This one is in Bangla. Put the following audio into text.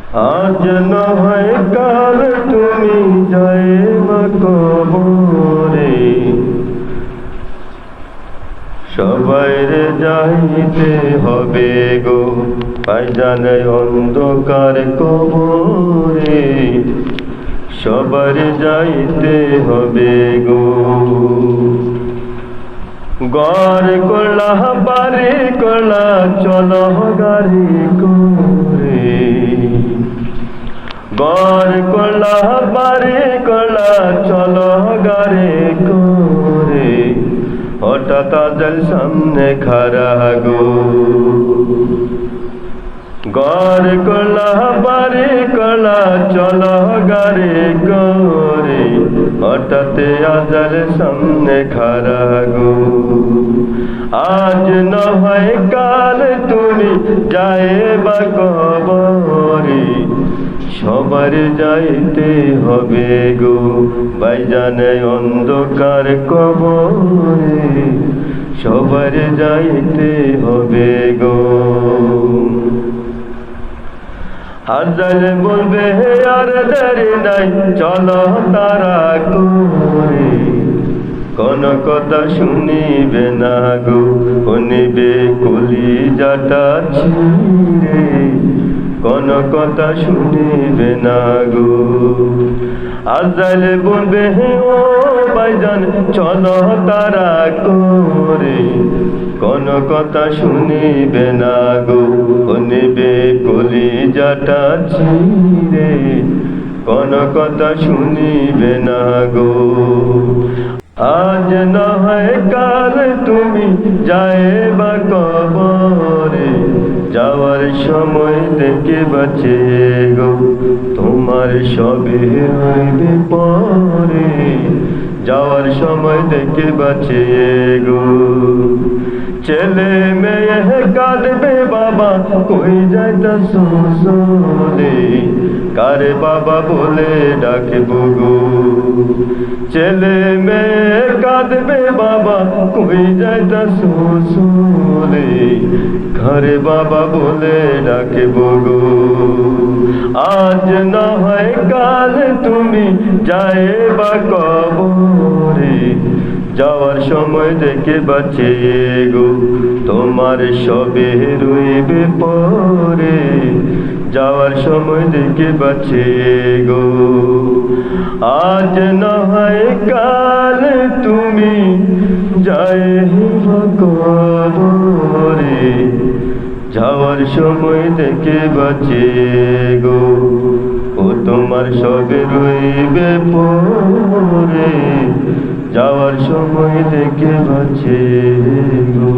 আজ না হয় কাল তুমি যাইবা কবরে, সবাইরে যাইতে হবে গো ভাইজানে অন্ধকার কবরে, সবার যাইতে হবে গো। ঘর করলা বাড়ি করলা চলো গাড়ি করে, ঘর করলা বাড়ি করলা চলো গাড়ি করে, হঠাৎ আজল সামনে খাড়া গো। ঘর করলা বাড়ি করলা চলো গাড়ি করে, হঠাৎ আজল সামনে খাড়া গো। আজ না হয় কাল তুমি যাইবা কবরে, সবার যাইতে হবে গো ভাইজানে অন্ধকার কবরে, সবার যাইতে হবে গো। আজল বলবে আর দেরি নাই চলো তারা করে, কোন কথা শুনিবে না গো শুনিবে কলিজাটা ছিঁড়ে, কোন কথা শুনিবে না গো। আজল বলবে ও ভাইজান চলো তারা করে, কোন কথা শুনিবে না গো শুনিবে কলিজাটা ছিঁড়ে, কোন কথা শুনিবে না গো। আজ না হয় কাল তুমি যাইবা কবরে, যাওয়ার সময় দেখে বাঁচে গো তোমার সবে হইবে পরে, যাওয়ার সময় দেখে বাঁচে গো। ছেলে মেয়ে কাঁদবে বাবা কই যাইতাছ চলে, কারে বাবা বলে ডাকবো গো। ছেলে মেয়ে কাঁদবে বাবা কই যাইতাছ চলে, কারে বাবা বলে ডাকবো গো। আজ না হয় কাল তুমি যাইবা কবরে, যাওয়ার সময় দেখে বাঁচে গো তোমার সবে রইবে পরে, যাওয়ার সময় দেখে বাঁচে গো। আজ না হয় কাল তুমি যাইবা কবরে, যাওয়ার সময় দেখে বাঁচে গো ও তোমার সবে রইবে পরে, যাওয়ার সময় দেখে বাঁচে গো।